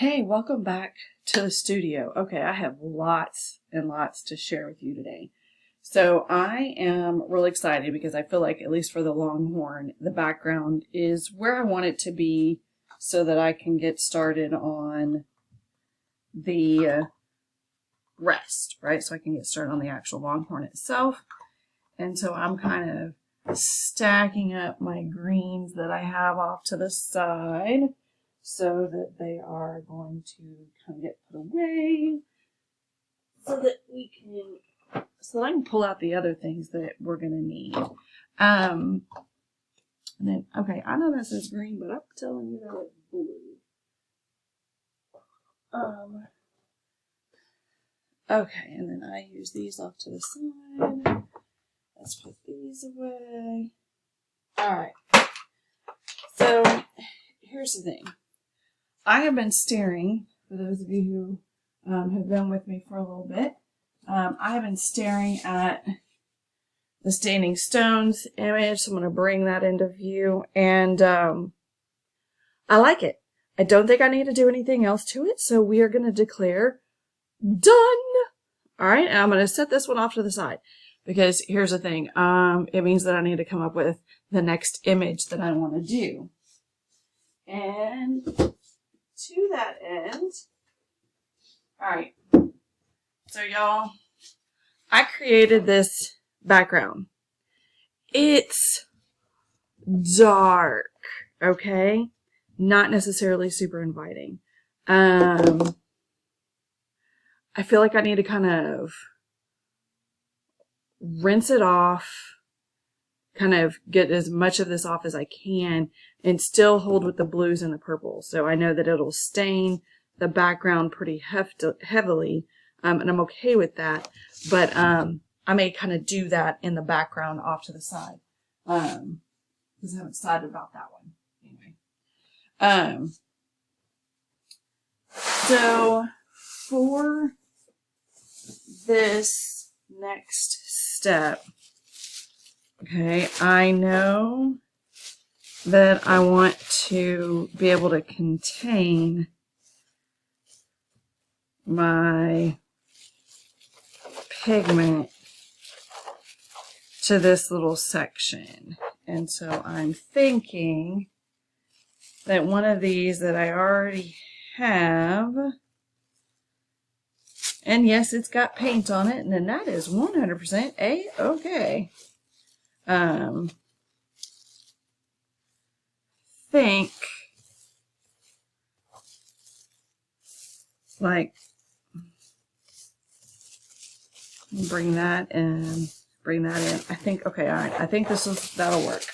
Hey, welcome back to the studio. Okay, I have lots and lots to share with you today. So I am really excited because I feel like, at least for the longhorn, the background is where I want it to be so that I can get started on the rest, right? So I can get started on the actual longhorn itself. And so I'm kind of stacking up my greens that I have off to the side, so that they are going to kind of get put away so that I can pull out the other things that we're going to need. And then, okay, I know this is green, but I'm telling you that it's blue. Okay, and then I use these off to the side. Let's put these away. All right. So here's the thing. I have been staring, for those of you who have been with me for a little bit, I have been staring at the Standing Stones image, so I'm going to bring that into view, and I like it. I don't think I need to do anything else to it, so we are going to declare done! Alright, and I'm going to set this one off to the side, because here's the thing, it means that I need to come up with the next image that I want to do. And to that end, alright, so y'all, I created this background. It's dark, okay? Not necessarily super inviting. I feel like I need to kind of rinse it off, kind of get as much of this off as I can, and still hold with the blues and the purples. So I know that it'll stain the background pretty heavily, and I'm okay with that. But I may kind of do that in the background off to the side, because I'm excited about that one. Anyway, so for this next step, okay, I know that I want to be able to contain my pigment to this little section. And so I'm thinking that one of these that I already have, and yes, it's got paint on it, and then that is 100% A-okay. Think like bring that in. I think, okay, all right, I think that'll work.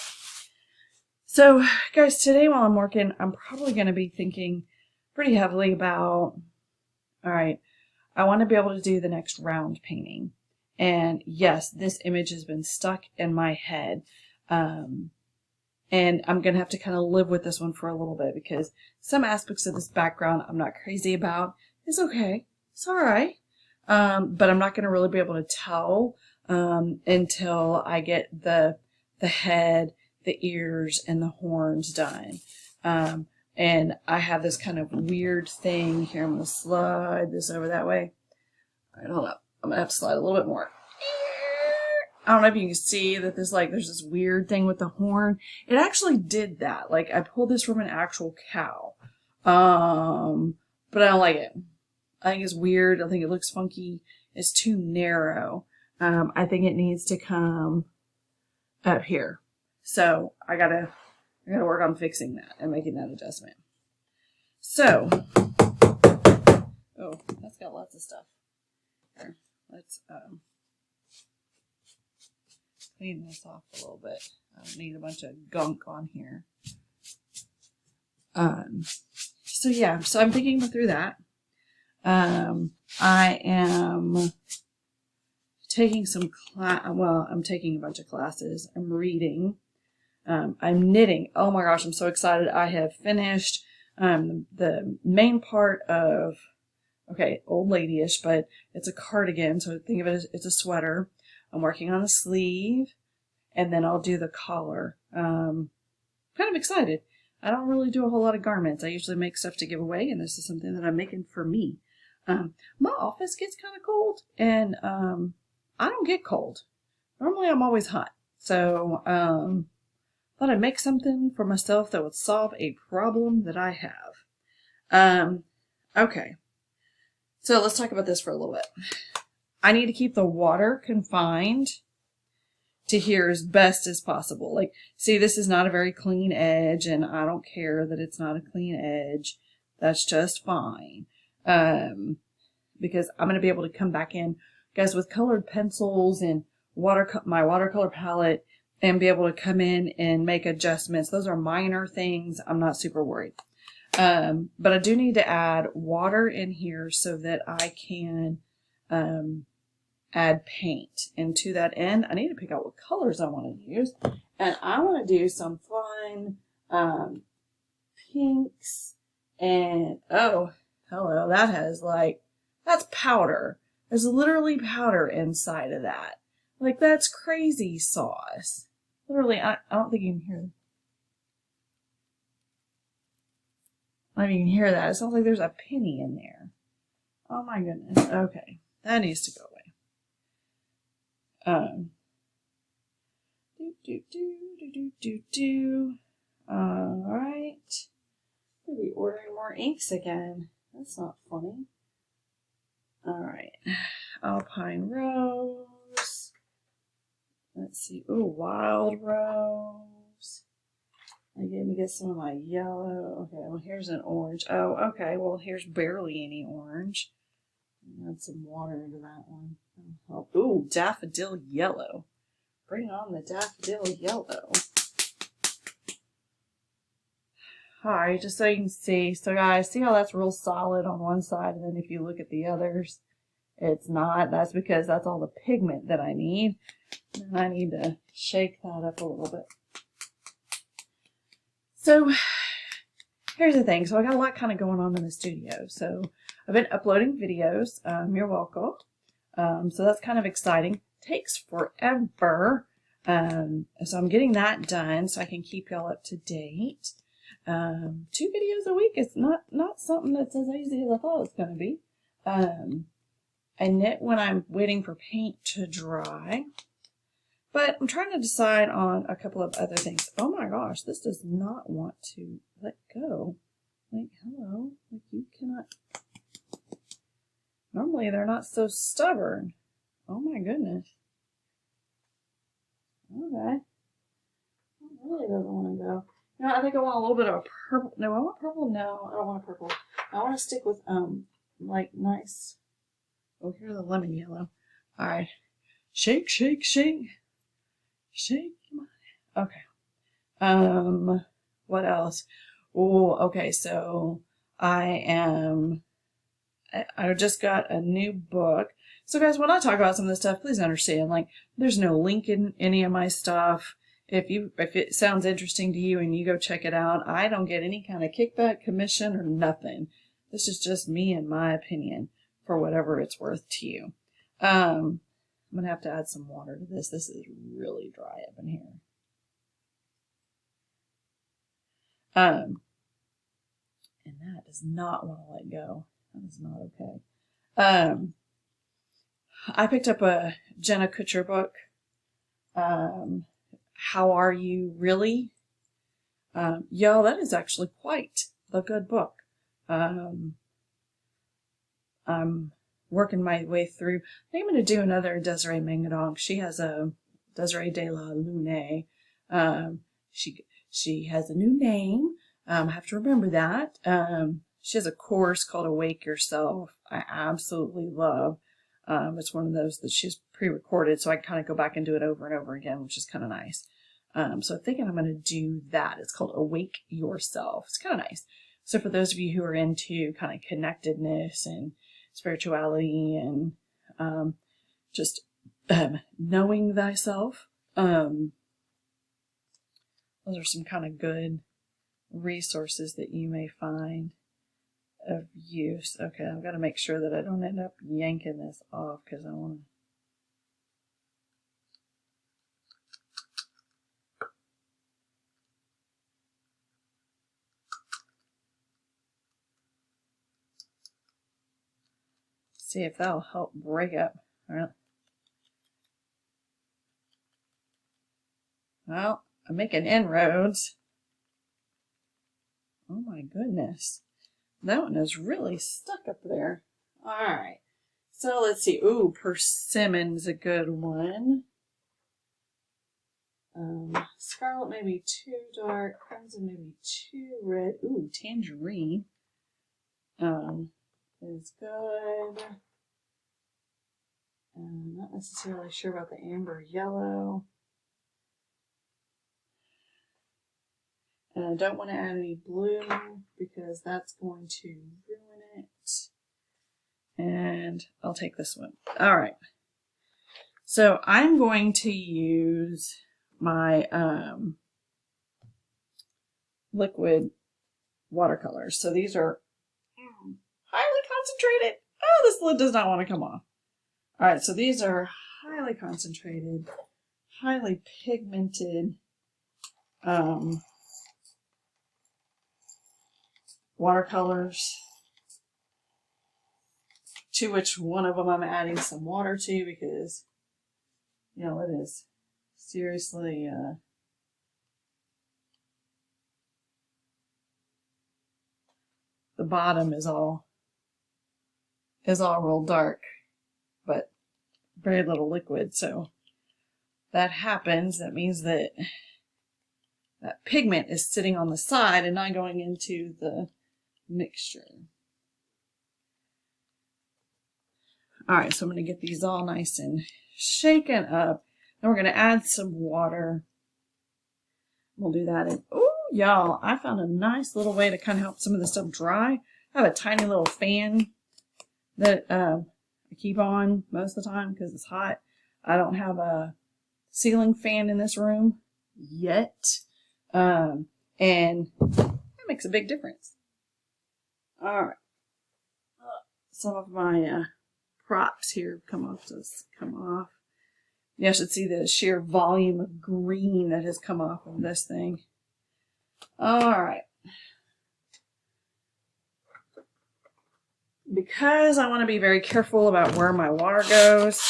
So guys, today while I'm working, I'm probably going to be thinking pretty heavily about, all right, I want to be able to do the next round painting. And yes, this image has been stuck in my head. And I'm going to have to kind of live with this one for a little bit, because some aspects of this background I'm not crazy about. It's okay. It's all right. But I'm not going to really be able to tell until I get the head, the ears, and the horns done. And I have this kind of weird thing here. I'm going to slide this over that way. All right, hold up. I'm going to have to slide a little bit more. I don't know if you can see that there's this weird thing with the horn. It actually did that. Like, I pulled this from an actual cow. But I don't like it. I think it's weird. I think it looks funky. It's too narrow. I think it needs to come up here. So I gotta work on fixing that and making that adjustment. So, oh, that's got lots of stuff. Here, let's clean this off a little bit. I don't need a bunch of gunk on here. So yeah, so I'm thinking through that. I am taking I'm taking a bunch of classes. I'm reading. I'm knitting. Oh my gosh, I'm so excited. I have finished the main part of, okay, old lady-ish, but it's a cardigan, so think of it as it's a sweater. I'm working on the sleeve, and then I'll do the collar. Kind of excited. I don't really do a whole lot of garments. I usually make stuff to give away, and this is something that I'm making for me. My office gets kind of cold, and I don't get cold. Normally I'm always hot. So thought I'd make something for myself that would solve a problem that I have. Okay. So let's talk about this for a little bit. I need to keep the water confined to here as best as possible. Like, see, this is not a very clean edge, and I don't care that it's not a clean edge. That's just fine. Because I'm going to be able to come back in, guys, with colored pencils and my watercolor palette, and be able to come in and make adjustments. Those are minor things. I'm not super worried. But I do need to add water in here so that I can add paint. And to that end, I need to pick out what colors I want to use. And I want to do some fun pinks. And, oh, hello, that has like, that's powder. There's literally powder inside of that. Like, that's crazy sauce. Literally, I don't think you can hear. I don't even hear that. It sounds like there's a penny in there. Oh my goodness. Okay. That needs to go away. Alright. We'll be ordering more inks again. That's not funny. Alright. Alpine Rose. Let's see. Ooh, Wild Rose. Let me get some of my yellow. Okay, well, here's an orange. Oh, okay. Well, here's barely any orange. Add some water into that one. Oh, ooh, daffodil yellow. Bring on the daffodil yellow. Alright, just so you can see. So, guys, see how that's real solid on one side, and then if you look at the others, it's not. That's because that's all the pigment that I need. And I need to shake that up a little bit. So, here's the thing. So, I got a lot kind of going on in the studio. So, I've been uploading videos. You're welcome. So, that's kind of exciting. Takes forever. So, I'm getting that done so I can keep y'all up to date. 2 videos a week is not something that's as easy as I thought it was going to be. I knit when I'm waiting for paint to dry. But I'm trying to decide on a couple of other things. Oh my gosh, this does not want to let go. Like, hello. Like, you cannot. Normally they're not so stubborn. Oh my goodness. Okay. It really doesn't want to go. You know, I think I want a little bit of a purple. No, I want purple. No, I don't want a purple. I want to stick with, like, nice. Oh, here's the lemon yellow. All right. Shake, shake, shake. Shake. Okay. What else? Oh, okay. So I just got a new book. So guys, when I talk about some of this stuff, please understand, like, there's no link in any of my stuff. If it sounds interesting to you and you go check it out, I don't get any kind of kickback, commission, or nothing. This is just me and my opinion for whatever it's worth to you. I'm going to have to add some water to this. This is really dry up in here. And that does not want to let go. That is not okay. I picked up a Jenna Kutcher book. How Are You Really? Y'all, that is actually quite a good book. I'm working my way through. I think I'm going to do another Desiree Mangadong. She has a Desiree de la Lune. She has a new name. I have to remember that. She has a course called Awake Yourself. I absolutely love. It's one of those that she's pre-recorded, so I can kind of go back and do it over and over again, which is kind of nice. So I'm thinking I'm going to do that. It's called Awake Yourself. It's kind of nice. So for those of you who are into kind of connectedness and spirituality and just knowing thyself, those are some kind of good resources that you may find of use. Okay, I've got to make sure that I don't end up yanking this off because I want to. See if that'll help break up. All right. Well, I'm making inroads. Oh my goodness. That one is really stuck up there. All right. So let's see. Ooh, persimmon's a good one. Scarlet maybe too dark. Crimson maybe too red. Ooh, tangerine is good. Not necessarily sure about the amber yellow. And I don't want to add any blue because that's going to ruin it. And I'll take this one. All right. So I'm going to use my liquid watercolors. So these are highly concentrated. Oh, this lid does not want to come off. All right, so these are highly concentrated, highly pigmented watercolors, to which one of them I'm adding some water to because, you know, it is seriously the bottom is all real dark, but very little liquid. So that happens. That means that that pigment is sitting on the side and not going into the mixture. All right, so I'm going to get these all nice and shaken up. Then we're going to add some water. We'll do that. And oh, y'all, I found a nice little way to kind of help some of this stuff dry. I have a tiny little fan that I keep on most of the time because it's hot. I don't have a ceiling fan in this room yet. And that makes a big difference. All right. Some of my props here come off. You should see the sheer volume of green that has come off of this thing. All right. Because I want to be very careful about where my water goes,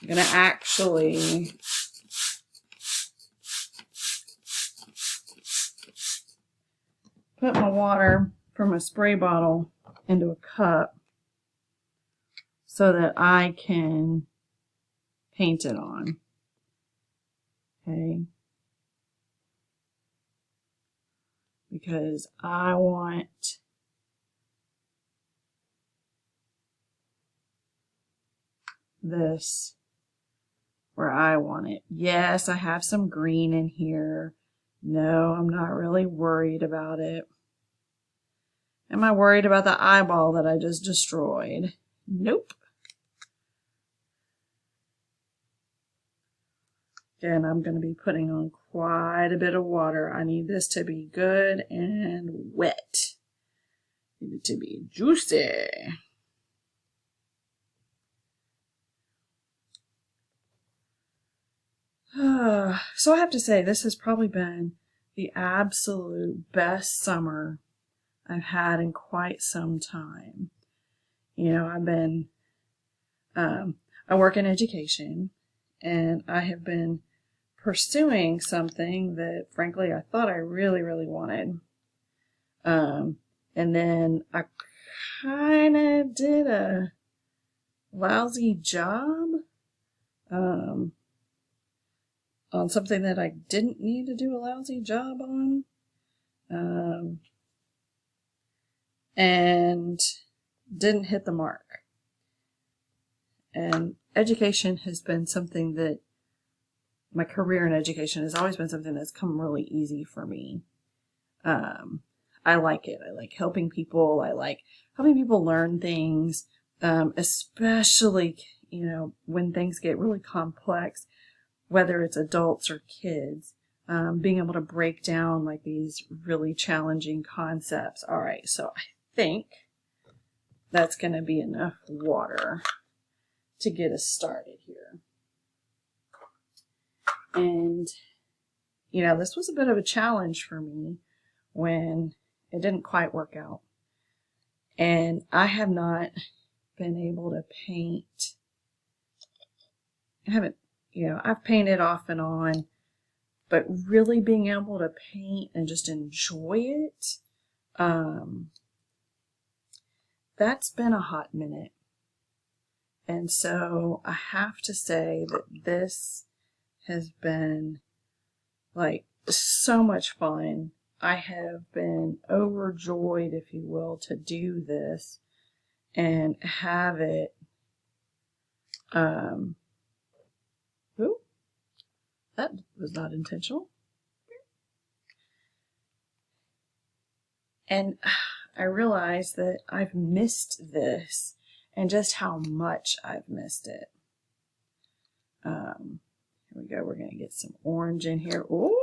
I'm going to actually put my water from a spray bottle into a cup so that I can paint it on. Okay. Because I want this where I want it. Yes, I have some green in here. No, I'm not really worried about it. Am I worried about the eyeball that I just destroyed? Nope. And I'm going to be putting on quite a bit of water. I need this to be good and wet. I need it to be juicy. So I have to say, this has probably been the absolute best summer I've had in quite some time. You know, I've been, I work in education, and I have been pursuing something that, frankly, I thought I really, really wanted. And then I kind of did a lousy job on something that I didn't need to do a lousy job on. And didn't hit the mark. And education has been something that, my career in education has always been something that's come really easy for me. I like it. I like helping people. I like helping people learn things, especially, you know, when things get really complex, whether it's adults or kids, being able to break down like these really challenging concepts. All right, so I think that's going to be enough water to get us started here. And, you know, this was a bit of a challenge for me when it didn't quite work out. And I have not been able to paint. I haven't, I've painted off and on, but really being able to paint and just enjoy it, that's been a hot minute. And so I have to say that this has been like so much fun. I have been overjoyed, if you will, to do this and have it. Ooh, that was not intentional. And I realized that I've missed this and just how much I've missed it. Here we go. We're going to get some orange in here. Ooh.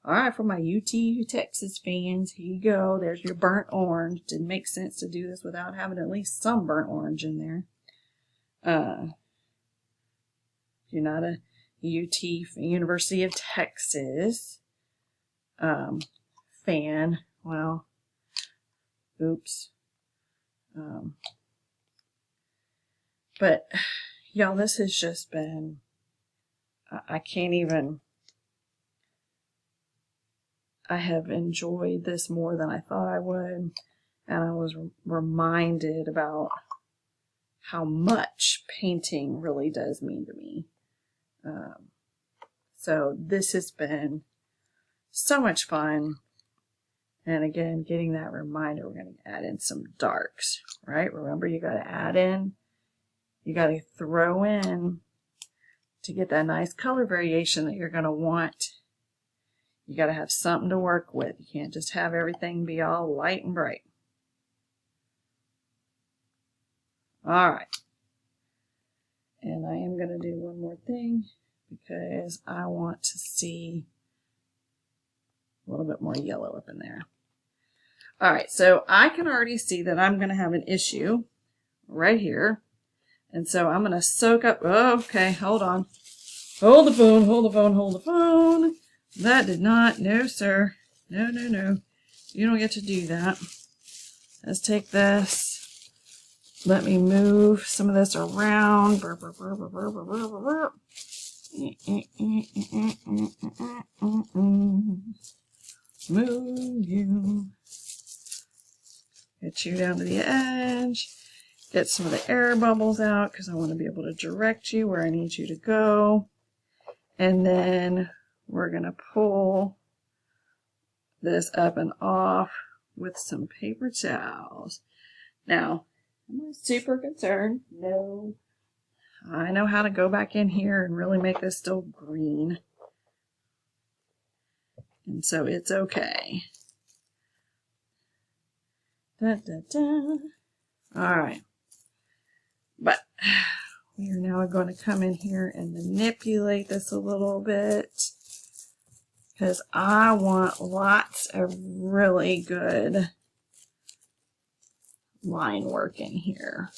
All right, for my UT Texas fans, here you go. There's your burnt orange. Didn't make sense to do this without having at least some burnt orange in there. If you're not a UT, University of Texas fan, well, oops. But y'all, this has just been, I can't even, I have enjoyed this more than I thought I would, and I was reminded about how much painting really does mean to me. So this has been so much fun, and again, getting that reminder, we're going to add in some darks, right? Remember, you got to add in, you got to throw in to get that nice color variation that you're going to want. You got to have something to work with. You can't just have everything be all light and bright. All right. And I am going to do one more thing because I want to see a little bit more yellow up in there. All right. So I can already see that I'm going to have an issue right here. And so I'm going to soak up. Oh, okay. Hold on. Hold the phone. Hold the phone. Hold the phone. That did not, no sir, no, no, no, you don't get to do that. Let's take this, let me move some of this around, move you, get you down to the edge, get some of the air bubbles out because I want to be able to direct you where I need you to go, and then we're going to pull this up and off with some paper towels. Now, am I super concerned? No. I know how to go back in here and really make this still green. And so it's okay. Da, da, da. All right. But we are now going to come in here and manipulate this a little bit, because I want lots of really good line work in here.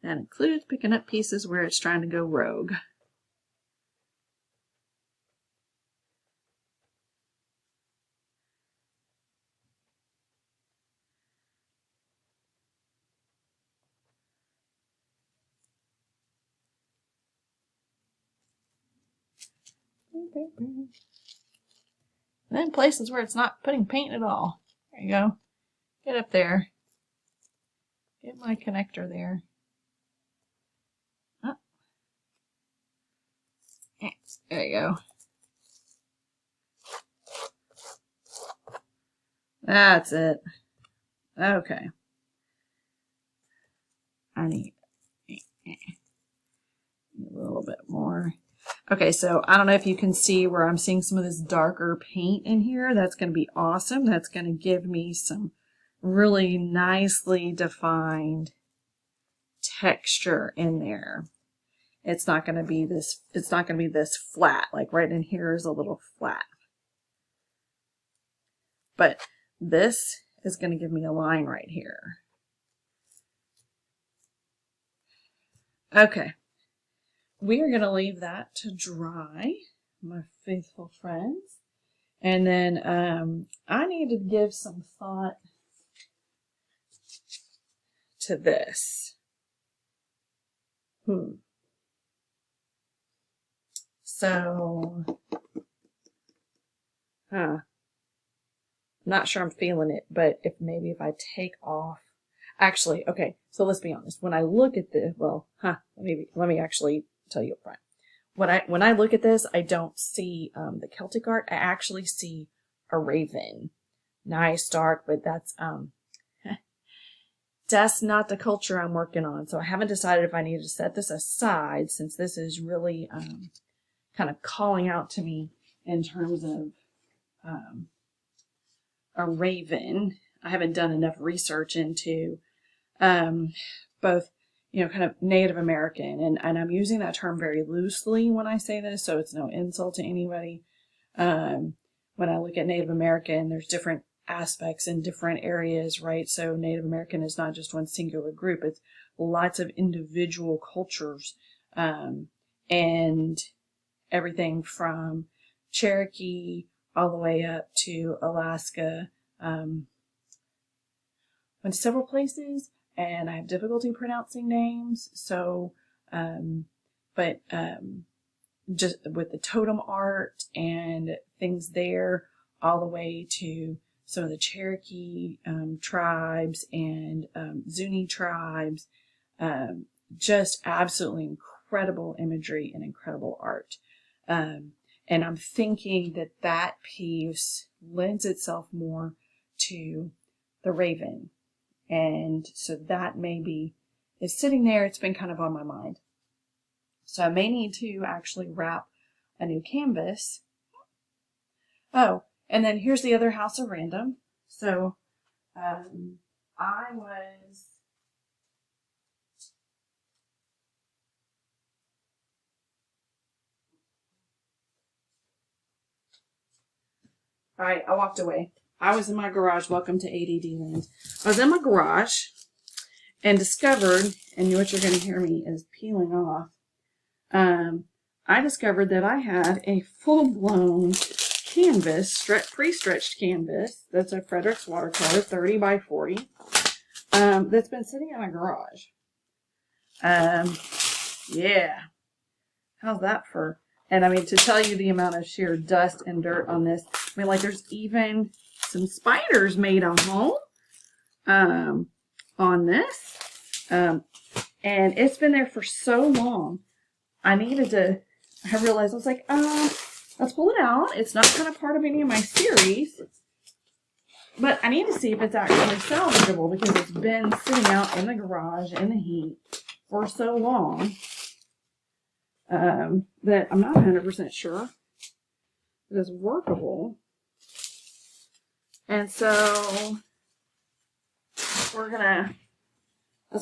That includes picking up pieces where it's trying to go rogue. And then places where it's not putting paint at all. There you go. Get up there. Get my connector there. Oh. There you go. That's it. Okay. I need a little bit more. Okay, so I don't know if you can see where I'm seeing some of this darker paint in here. That's going to be awesome. That's going to give me some really nicely defined texture in there. It's not going to be this, it's not going to be this flat. Like right in here is a little flat. But this is going to give me a line right here. Okay. we are going to leave that to dry, my faithful friends. And then I need to give some thought to this. So, I'm not sure I'm feeling it, but if I take off, actually, okay, so let's be honest. When I look at this, let me actually tell you up front. When I look at this, I don't see the Celtic art. I actually see a raven. Nice, dark, but that's not the culture I'm working on. So I haven't decided if I need to set this aside, since this is really kind of calling out to me in terms of a raven. I haven't done enough research into both, kind of Native American, and I'm using that term very loosely when I say this, so it's no insult to anybody. When I look at Native American, there's different aspects in different areas, right? So Native American is not just one singular group, it's lots of individual cultures, and everything from Cherokee all the way up to Alaska. Went to several places, and I have difficulty pronouncing names. So, just with the totem art and things there, all the way to some of the Cherokee tribes and Zuni tribes, just absolutely incredible imagery and incredible art. And I'm thinking that piece lends itself more to the raven. And so that maybe is sitting there. It's been kind of on my mind. So I may need to actually wrap a new canvas. Oh, and then here's the other house of random. So all right, I walked away. I was in my garage. Welcome to ADD land. I was in my garage and discovered, and what you're going to hear me is peeling off. I discovered that I had a full-blown canvas, pre-stretched canvas. That's a Frederick's Watercolor 30 by 40. That's been sitting in my garage. Yeah. How's that for? And I mean, to tell you the amount of sheer dust and dirt on this, I mean, like there's even some spiders made a home on this. And it's been there for so long. I realized, I was like, let's pull it out. It's not kind of part of any of my series. But I need to see if it's actually salvageable, because it's been sitting out in the garage in the heat for so long that I'm not 100% sure it is workable. And so that's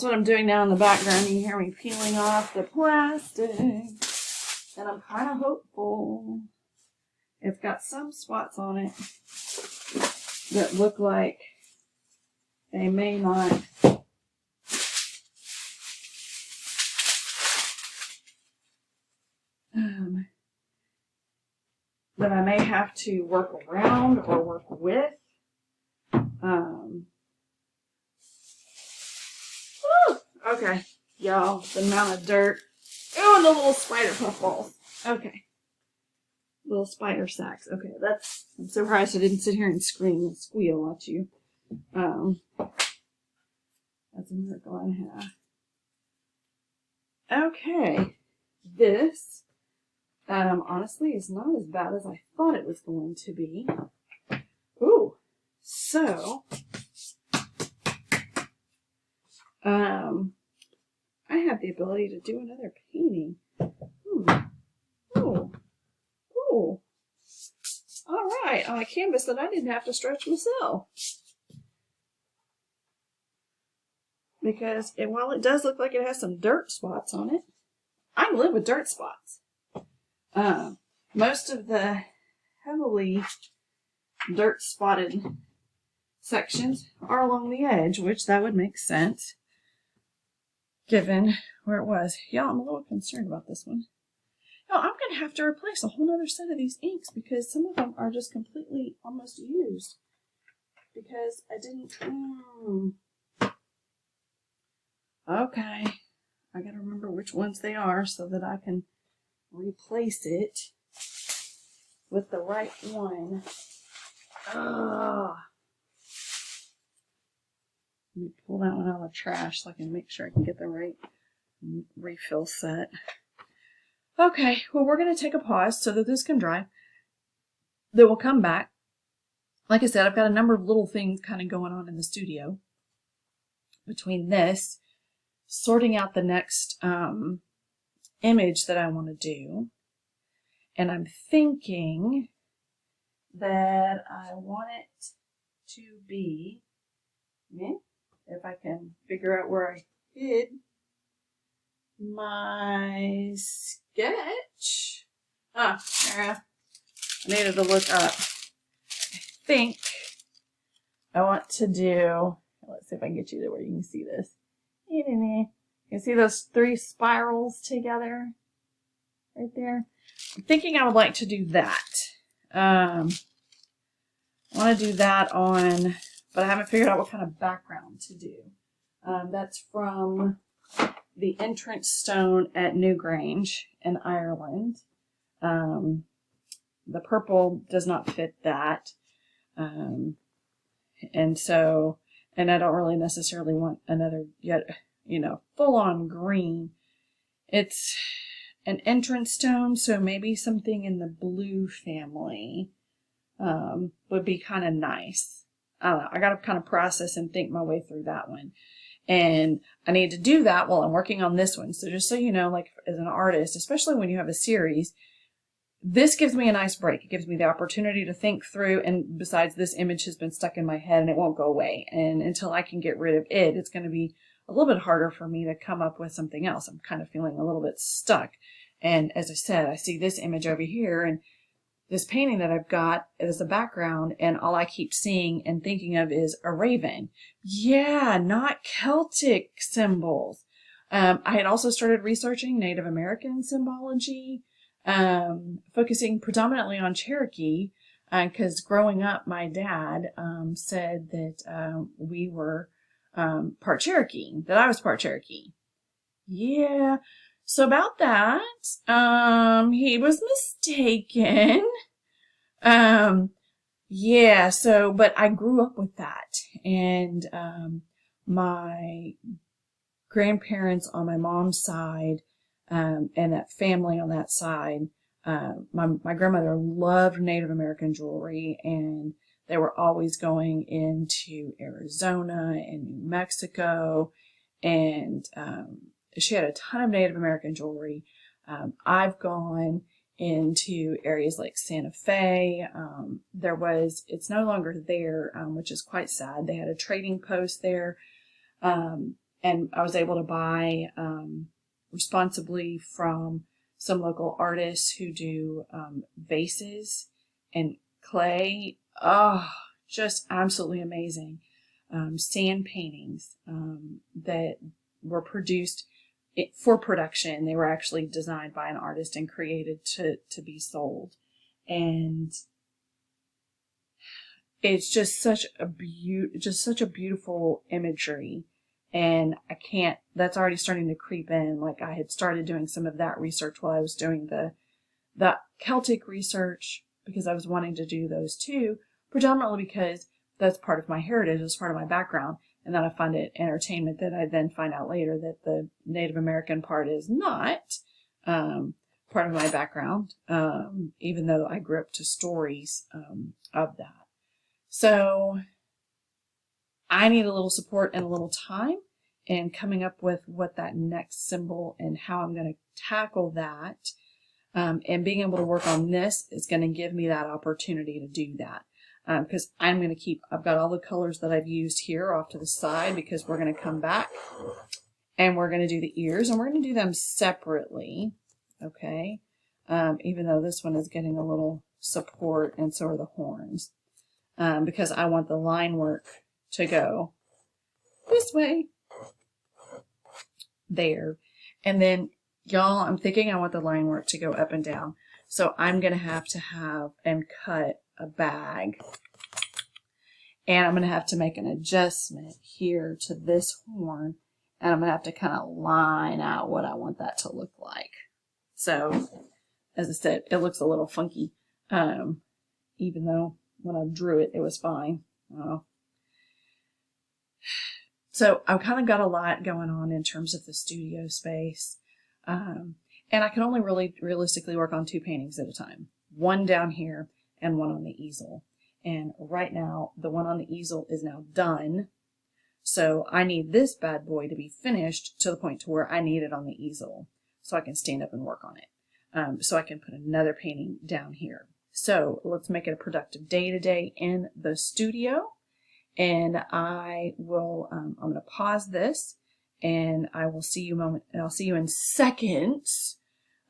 what I'm doing now in the background. You hear me peeling off the plastic, and I'm kind of hopeful. It's got some spots on it that look like they may not that I may have to work around or work with. Okay, y'all, the amount of dirt. Oh, and the little spider puffballs. Okay. Little spider sacks. Okay, I'm surprised I didn't sit here and scream and squeal at you. That's a miracle and a half. Okay. This, honestly, is not as bad as I thought it was going to be. Ooh. So, I have the ability to do another painting. Ooh. All right, on a canvas that I didn't have to stretch myself. Because while it does look like it has some dirt spots on it, I live with dirt spots. Most of the heavily dirt spotted sections are along the edge, which that would make sense given where it was. Y'all, I'm a little concerned about this one. No, I'm going to have to replace a whole nother set of these inks because some of them are just completely almost used. Because I didn't... Okay. I got to remember which ones they are so that I can replace it with the right one. Let me pull that one out of the trash so I can make sure I can get the right refill set. Okay, well, we're going to take a pause so that this can dry. Then we'll come back. Like I said, I've got a number of little things kind of going on in the studio. Between this, sorting out the next image that I want to do. And I'm thinking that I want it to be, if I can figure out where I hid my sketch. There. I needed to look up. I think I want to do, let's see if I can get you to where you can see this. You can see those 3 spirals together right there. I'm thinking I would like to do that. I want to do that on, but I haven't figured out what kind of background to do. That's from the entrance stone at Newgrange in Ireland. The purple does not fit that. And I don't really necessarily want another full-on green. It's an entrance stone, so maybe something in the blue family would be kind of nice. I don't know. I got to kind of process and think my way through that one. And I need to do that while I'm working on this one. So just so you know, like as an artist, especially when you have a series, this gives me a nice break. It gives me the opportunity to think through, and besides, this image has been stuck in my head and it won't go away. And until I can get rid of it, it's going to be a little bit harder for me to come up with something else. I'm kind of feeling a little bit stuck. And as I said, I see this image over here and this painting that I've got as a background, and all I keep seeing and thinking of is a raven. Yeah, not Celtic symbols. I had also started researching Native American symbology, focusing predominantly on Cherokee, because growing up, my dad said that we were part Cherokee, that I was part Cherokee. Yeah. So about that, he was mistaken. Yeah, so, but I grew up with that. And, my grandparents on my mom's side, and that family on that side, my grandmother loved Native American jewelry, and they were always going into Arizona and New Mexico, and, she had a ton of Native American jewelry. I've gone into areas like Santa Fe. It's no longer there, which is quite sad. They had a trading post there. And I was able to buy, responsibly from some local artists who do, vases and clay. Oh, just absolutely amazing. Sand paintings, that were produced for production. They were actually designed by an artist and created to be sold. And it's just such a beautiful imagery. And that's already starting to creep in. Like I had started doing some of that research while I was doing the Celtic research, because I was wanting to do those too, predominantly because that's part of my heritage, it's part of my background. And then I find it entertainment that I then find out later that the Native American part is not part of my background, even though I grew up to stories of that. So I need a little support and a little time in coming up with what that next symbol and how I'm going to tackle that. And being able to work on this is going to give me that opportunity to do that. Because I've got all the colors that I've used here off to the side, because we're going to come back and we're going to do the ears, and we're going to do them separately. Okay. Even though this one is getting a little support, and so are the horns, because I want the line work to go this way there. And then, y'all, I'm thinking I want the line work to go up and down. So I'm going to have and cut a bag. And I'm going to have to make an adjustment here to this horn. And I'm going to have to kind of line out what I want that to look like. So, as I said, it looks a little funky. Even though when I drew it, it was fine. So I've kind of got a lot going on in terms of the studio space. And I can only really realistically work on 2 paintings at a time. One down here and one on the easel. And right now, the one on the easel is now done. So I need this bad boy to be finished to the point to where I need it on the easel. So I can stand up and work on it. So I can put another painting down here. So let's make it a productive day today in the studio. And I will, I'm going to pause this and I will see you I'll see you in seconds,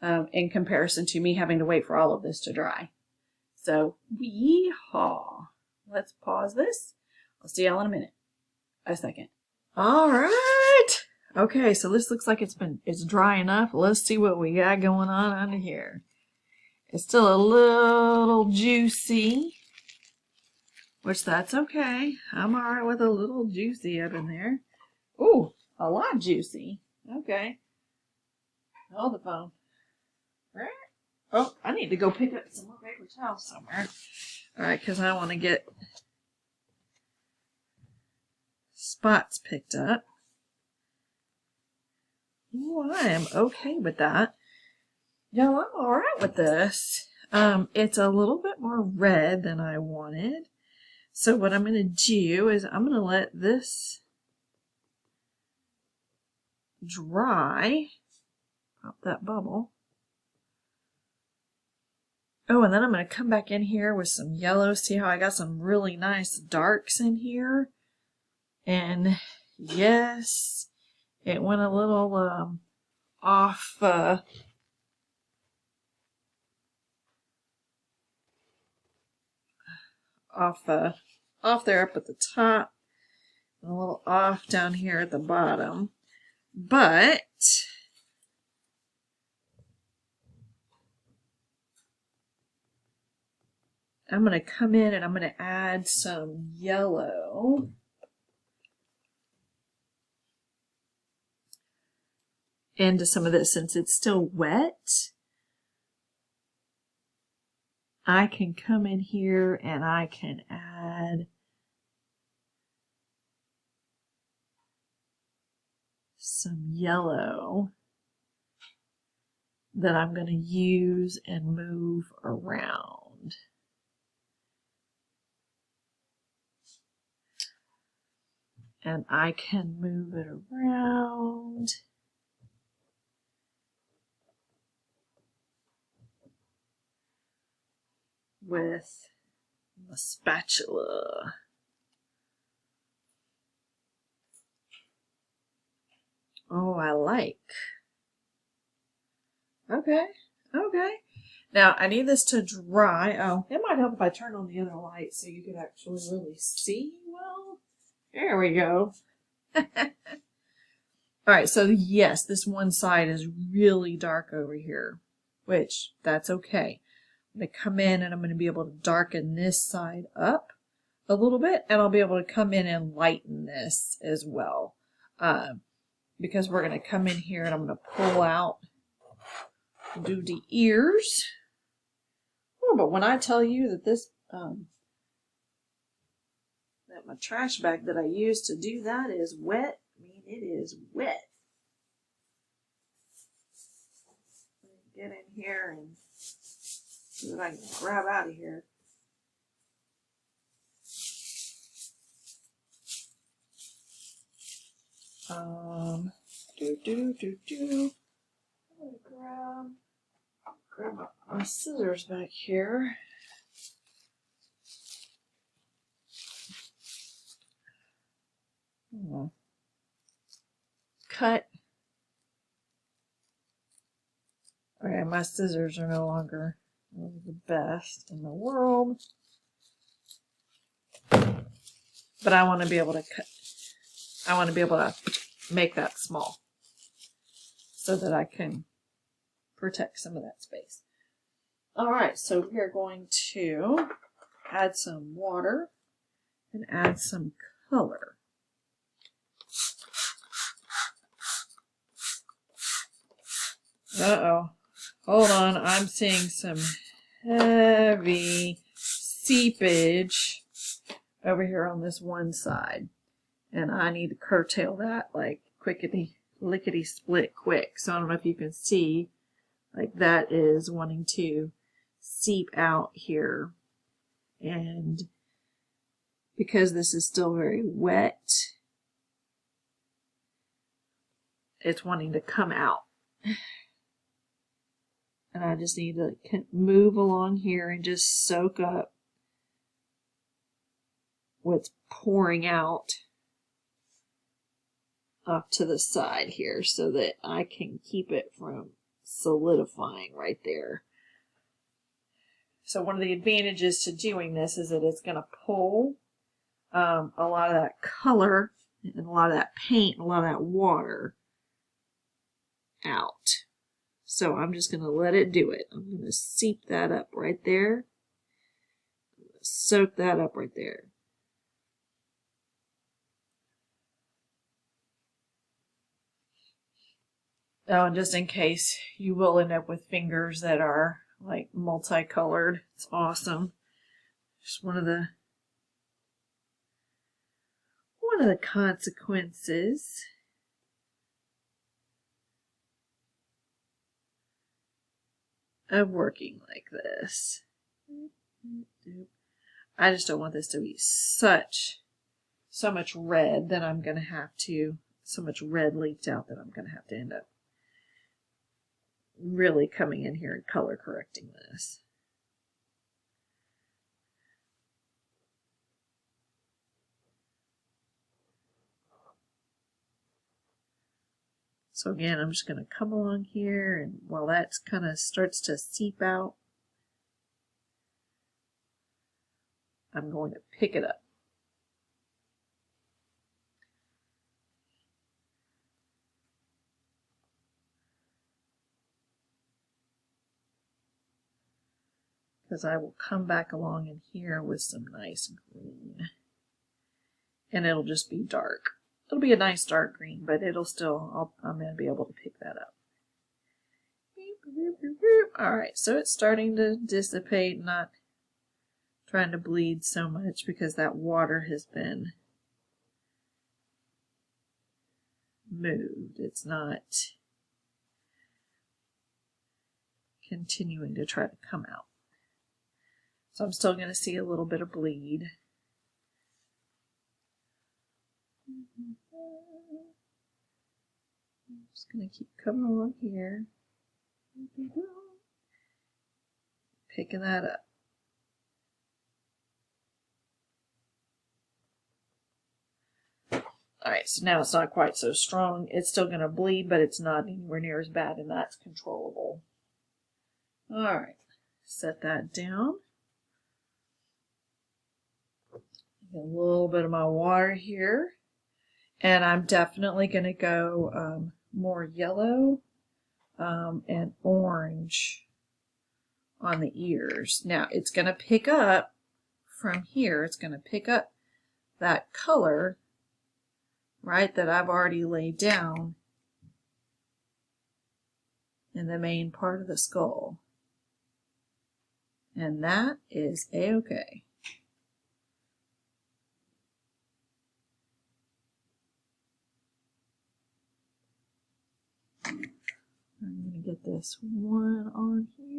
in comparison to me having to wait for all of this to dry. So, yeehaw. Let's pause this. I'll see y'all in a minute. A second. All right. Okay. So this looks like it's dry enough. Let's see what we got going on under here. It's still a little juicy. Which that's okay. I'm all right with a little juicy up in there. Ooh, a lot juicy. Okay. Hold the phone. Oh, I need to go pick up some more paper towels somewhere. All right, because I want to get spots picked up. Ooh, I am okay with that. Yo, I'm all right with this. It's a little bit more red than I wanted. So what I'm going to do is I'm going to let this dry. Pop that bubble. Oh, and then I'm going to come back in here with some yellow. See how I got some really nice darks in here? And yes, it went a little off there up at the top, and a little off down here at the bottom. But I'm going to come in and I'm going to add some yellow. Into some of this since it's still wet. I can come in here and I can add some yellow that I'm going to use and move around. And I can move it around. With a spatula. Oh, I like. Okay. Now, I need this to dry. Oh, it might help if I turn on the other light so you could actually really see well. There we go. All right, so yes, this one side is really dark over here, which that's okay. I'm going to come in and I'm going to be able to darken this side up a little bit, and I'll be able to come in and lighten this as well. Because we're going to come in here and I'm going to pull out, do the ears. Oh, but when I tell you that this, that my trash bag that I use to do that is wet, I mean, it is wet. Get in here and see what I can grab out of here. I'm gonna grab my scissors back here. Cut. Okay, my scissors are no longer the best in the world. But I want to be able to cut. I want to be able to make that small. so that I can protect some of that space. All right, so we are going to add some water and add some color. Uh-oh. Hold on, I'm seeing some heavy seepage over here on this one side. And I need to curtail that like quickety, lickety split quick. So I don't know if you can see, like that is wanting to seep out here. And because this is still very wet, it's wanting to come out. And I just need to move along here and just soak up what's pouring out off to the side here so that I can keep it from solidifying right there. So one of the advantages to doing this is that it's going to pull a lot of that color and a lot of that paint and a lot of that water out. So I'm just going to let it do it. I'm going to seep that up right there. Soak that up right there. Oh, and just in case, you will end up with fingers that are like multicolored. It's awesome. Just one of the consequences of working like this. I just don't want this to be so much red that I'm going to have to, so much red leaked out that I'm going to have to end up really coming in here and color correcting this. So again, I'm just going to come along here, and while that kind of starts to seep out, I'm going to pick it up. Because I will come back along in here with some nice green. And it'll just be dark. It'll be a nice dark green, but it'll still, I'm going to be able to pick that up. Alright, so it's starting to dissipate, not trying to bleed so much because that water has been moved. It's not continuing to try to come out. So I'm still going to see a little bit of bleed. I'm just going to keep coming along here. Picking that up. Alright, so now it's not quite so strong. It's still going to bleed, but it's not anywhere near as bad, and that's controllable. Alright, set that down. Get a little bit of my water here. And I'm definitely going to go more yellow and orange on the ears. Now, it's going to pick up from here. It's going to pick up that color, right, that I've already laid down in the main part of the skull. And that is A-okay. I'm going to get this one on here.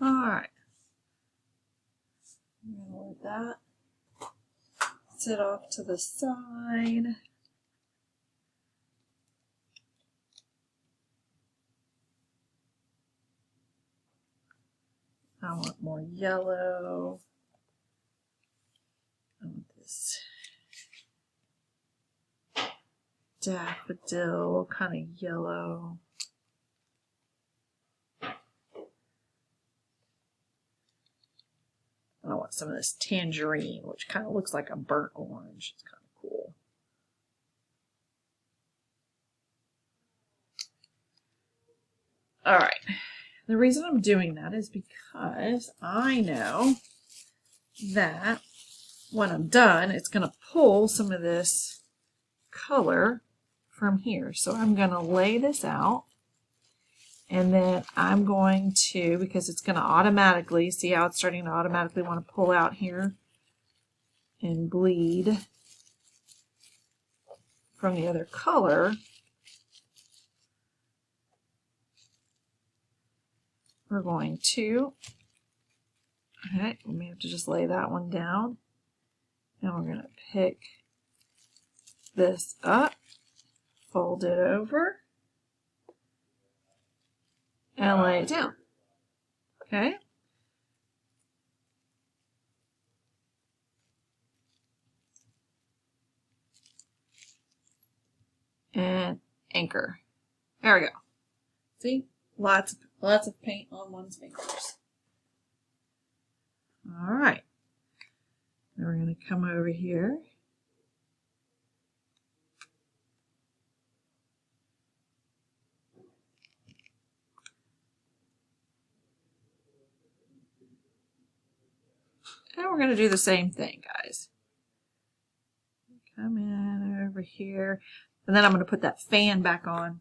Alright. I'm going to let that sit off to the side. I want more yellow. I want this daffodil kind of yellow. I want some of this tangerine, which kind of looks like a burnt orange. It's kind of cool. All right. The reason I'm doing that is because I know that when I'm done, it's going to pull some of this color from here. So I'm going to lay this out, and then I'm going to, because it's going to automatically, see how it's starting to automatically want to pull out here and bleed from the other color. We're going to, okay, we may have to just lay that one down. Now we're going to pick this up, fold it over, and lay it down. Okay. And anchor. There we go. See? Lots of paint on one's fingers. All right. Then we're going to come over here. And we're going to do the same thing, guys. Come in over here. And then I'm going to put that fan back on.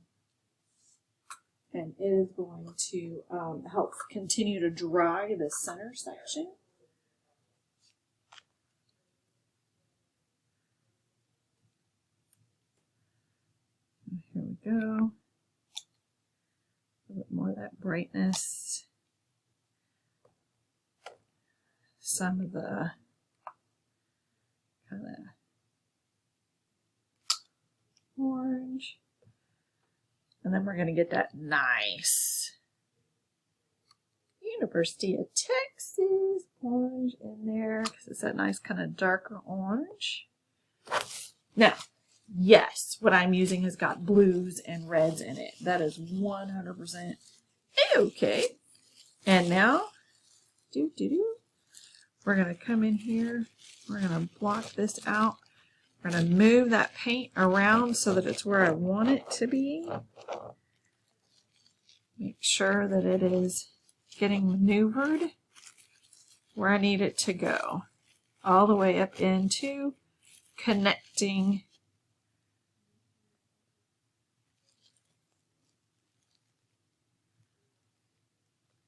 And it is going to help continue to dry the center section. And here we go. A little bit more of that brightness. Some of the kind of orange. And then we're going to get that nice University of Texas orange in there, because it's that nice kind of darker orange. Now, yes, what I'm using has got blues and reds in it. That is 100% okay. And now, we're going to come in here. We're going to block this out. We're going to move that paint around so that it's where I want it to be. Make sure that it is getting maneuvered where I need it to go. All the way up into connecting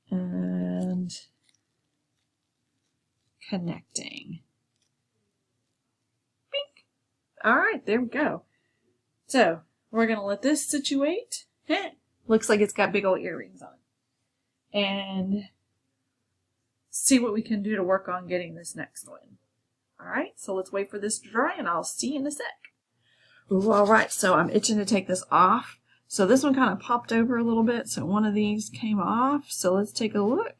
and connecting. Bink. All right, there we go. So we're going to let this situate. Looks like it's got big old earrings on it. And see what we can do to work on getting this next one. All right, so let's wait for this to dry and I'll see you in a sec. Ooh, all right, so I'm itching to take this off. So this one kind of popped over a little bit, so one of these came off. So let's take a look.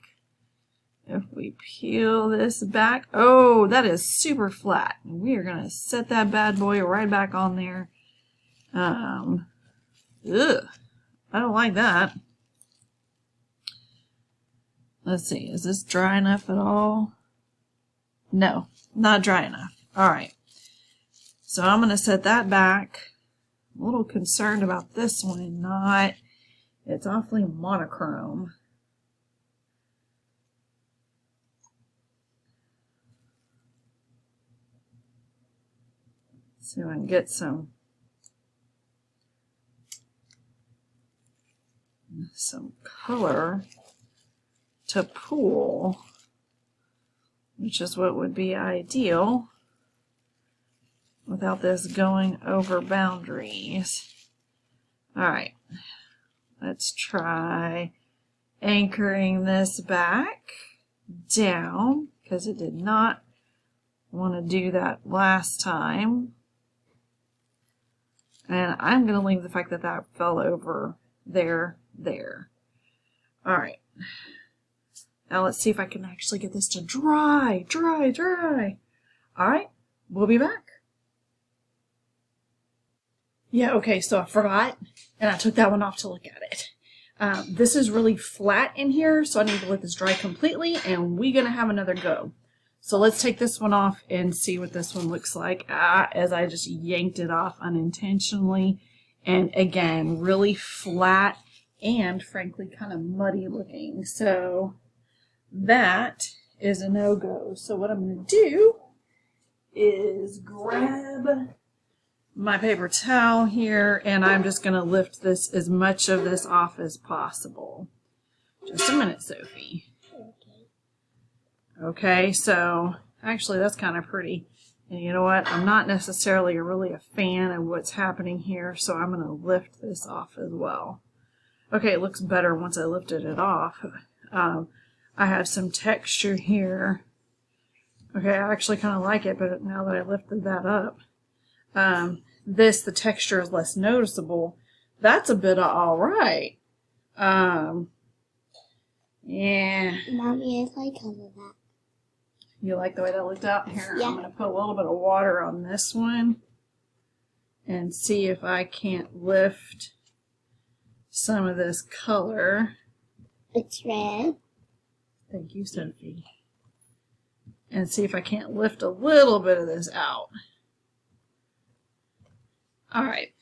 If we peel this back, oh, that is super flat. We are going to set that bad boy right back on there. Ugh, I don't like that. Let's see, is this dry enough at all? No, not dry enough. All right, so I'm going to set that back. I'm a little concerned about this one, it's awfully monochrome. See if I can get some color to pool, which is what would be ideal without this going over boundaries. All right, let's try anchoring this back down, because it did not want to do that last time. And I'm going to leave the fact that that fell over there. All right. Now let's see if I can actually get this to dry. All right, we'll be back. Yeah, okay, so I forgot, and I took that one off to look at it. This is really flat in here, so I need to let this dry completely, and we're going to have another go. So let's take this one off and see what this one looks like as I just yanked it off unintentionally. And again, really flat and frankly kind of muddy looking. So that is a no-go. So what I'm going to do is grab my paper towel here, and I'm just going to lift this as much of this off as possible. Just a minute, Sophie. Okay, so actually that's kind of pretty. And you know what? I'm not necessarily really a fan of what's happening here, so I'm going to lift this off as well. Okay, it looks better once I lifted it off. I have some texture here. Okay, I actually kind of like it, but now that I lifted that up, the texture is less noticeable. That's a bit of all right. Yeah. Mommy, I like all of that. You like the way that looked out? Here, Yeah. I'm going to put a little bit of water on this one and see if I can't lift some of this color. It's red. Thank you, Sophie. And see if I can't lift a little bit of this out. All right.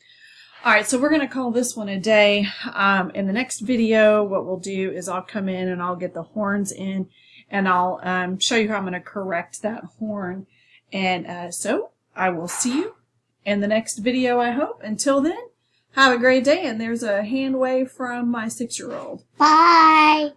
All right, so we're going to call this one a day. In the next video, what we'll do is I'll come in and I'll get the horns in, and I'll show you how I'm going to correct that horn. And so I will see you in the next video, I hope. Until then, have a great day. And there's a hand wave from my 6-year-old. Bye.